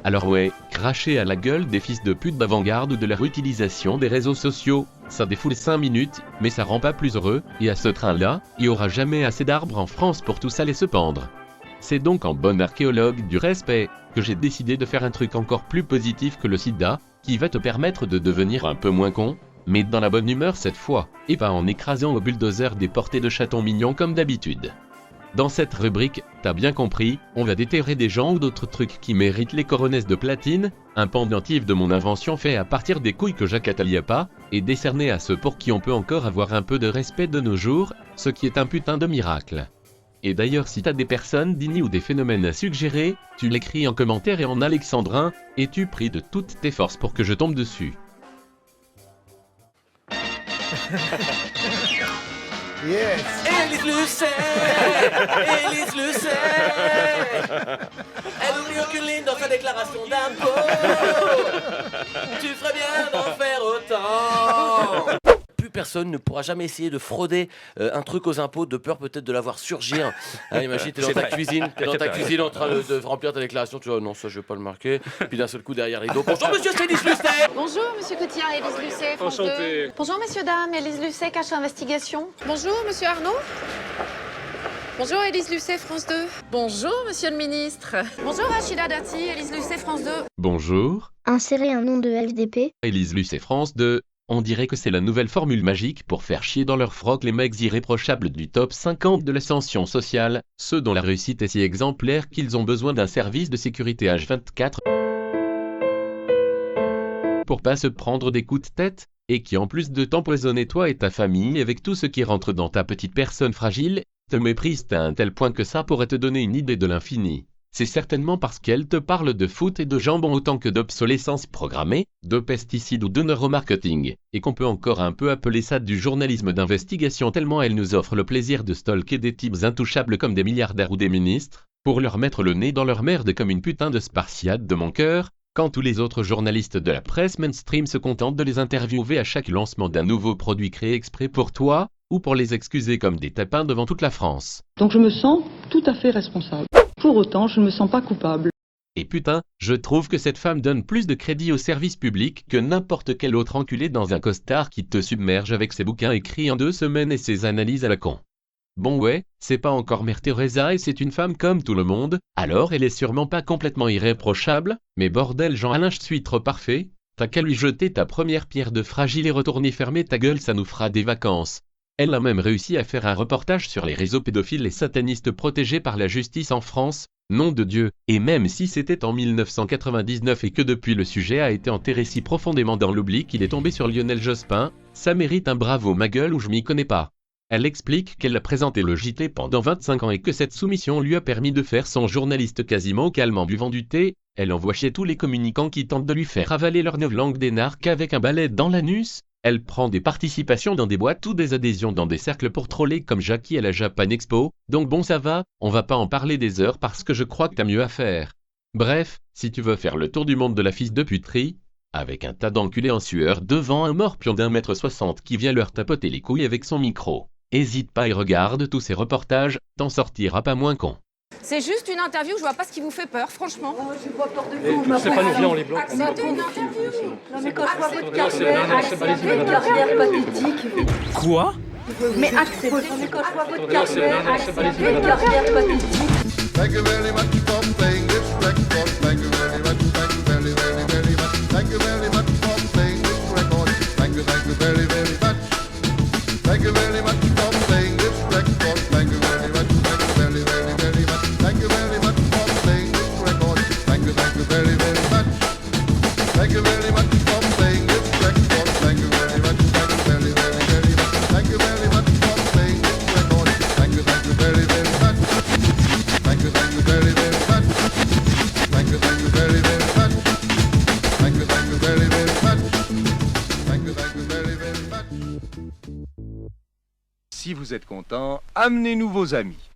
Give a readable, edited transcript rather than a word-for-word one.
Alors ouais, cracher à la gueule des fils de pute d'avant-garde ou de leur utilisation des réseaux sociaux, ça défoule 5 minutes, mais ça rend pas plus heureux, et à ce train-là, il y aura jamais assez d'arbres en France pour tous aller se pendre. C'est donc en bon archéologue du respect, que j'ai décidé de faire un truc encore plus positif que le sida, qui va te permettre de devenir un peu moins con, mais dans la bonne humeur cette fois, et pas en écrasant au bulldozer des portées de chatons mignons comme d'habitude. Dans cette rubrique, t'as bien compris, on va déterrer des gens ou d'autres trucs qui méritent les coronesses de platine, un pendentif de mon invention fait à partir des couilles que Jacques Attali a pas, et décerné à ceux pour qui on peut encore avoir un peu de respect de nos jours, ce qui est un putain de miracle. Et d'ailleurs si t'as des personnes dignes ou des phénomènes à suggérer, tu l'écris en commentaire et en alexandrin, et tu pries de toutes tes forces pour que je tombe dessus. Yes. Élise Lucet, Élise Lucet, elle oublie aucune ligne dans sa déclaration d'impôt. Tu ferais bien d'en faire autant. Plus personne ne pourra jamais essayer de frauder un truc aux impôts de peur peut-être de la voir surgir. Hein, imagine, t'es dans ta cuisine, en train de remplir ta déclaration, tu vois, non, ça je vais pas le marquer. Puis d'un seul coup derrière les dos, bonjour monsieur, c'est Élise Lucet. Bonjour monsieur Cotillard, Élise Lucet, France 2. Enchanté. Bonjour messieurs, dames, Élise Lucet, cache investigation. Bonjour, monsieur Arnaud. Bonjour, Élise Lucet, France 2. Bonjour monsieur le ministre. Bonjour Rachida Dati, Élise Lucet, France 2. Bonjour, Insérer un nom de FDP. Élise Lucet France 2. On dirait que c'est la nouvelle formule magique pour faire chier dans leur froc les mecs irréprochables du top 50 de l'ascension sociale, ceux dont la réussite est si exemplaire qu'ils ont besoin d'un service de sécurité H24 pour pas se prendre des coups de tête, et qui en plus de t'empoisonner toi et ta famille avec tout ce qui rentre dans ta petite personne fragile, te méprise à un tel point que ça pourrait te donner une idée de l'infini. C'est certainement parce qu'elle te parle de foot et de jambon autant que d'obsolescence programmée, de pesticides ou de neuromarketing, et qu'on peut encore un peu appeler ça du journalisme d'investigation tellement elle nous offre le plaisir de stalker des types intouchables comme des milliardaires ou des ministres, pour leur mettre le nez dans leur merde comme une putain de spartiate de mon cœur, quand tous les autres journalistes de la presse mainstream se contentent de les interviewer à chaque lancement d'un nouveau produit créé exprès pour toi, ou pour les excuser comme des tapins devant toute la France. Donc je me sens tout à fait responsable. Pour autant, je ne me sens pas coupable. Et putain, je trouve que cette femme donne plus de crédit au service public que n'importe quel autre enculé dans un costard qui te submerge avec ses bouquins écrits en 2 semaines et ses analyses à la con. Bon ouais, c'est pas encore Mère Teresa et c'est une femme comme tout le monde, alors elle est sûrement pas complètement irréprochable, mais bordel Jean-Alain je suis trop parfait, t'as qu'à lui jeter ta première pierre de fragile et retourner fermer ta gueule, ça nous fera des vacances. Elle a même réussi à faire un reportage sur les réseaux pédophiles et satanistes protégés par la justice en France, nom de Dieu, et même si c'était en 1999 et que depuis le sujet a été enterré si profondément dans l'oubli qu'il est tombé sur Lionel Jospin, ça mérite un bravo ma gueule ou je m'y connais pas. Elle explique qu'elle a présenté le JT pendant 25 ans et que cette soumission lui a permis de faire son journaliste quasiment au calme en buvant du thé, elle envoie chier tous les communicants qui tentent de lui faire avaler leur novlangue d'énarque avec un balai dans l'anus. Elle prend des participations dans des boîtes ou des adhésions dans des cercles pour troller comme Jackie à la Japan Expo, donc bon ça va, on va pas en parler des heures parce que je crois que t'as mieux à faire. Bref, si tu veux faire le tour du monde de la fille de puterie, avec un tas d'enculés en sueur devant un morpion d'1,60 m qui vient leur tapoter les couilles avec son micro, hésite pas et regarde tous ces reportages, t'en sortiras pas moins con. C'est juste une interview, je vois pas ce qui vous fait peur, franchement. C'est pas nous viens, on les bloque. C'était une interview. Non mais quand je vois votre carrière pathétique. Quoi? Mais acceptez, mais quand je vois votre Non, c'est pas les images. carrière pathétique. Thank you very much for playing this record. Thank you very much. Thank you very, very, very much. Thank you very much for playing this record. Thank you very, very much. Thank you very much for playing this record. Thank you very much. Thank you very, very, very much. Thank you very much for playing this record. Thank you very, very much. Thank you very much for playing this record. Thank you very much. Thank you very, very, very much. Thank you very much for playing this record. Thank you very, very much. Thank you very, very much. Thank you very, very much. Thank you very, very much. Thank you very, very much. Si vous êtes content, amenez-nous vos amis.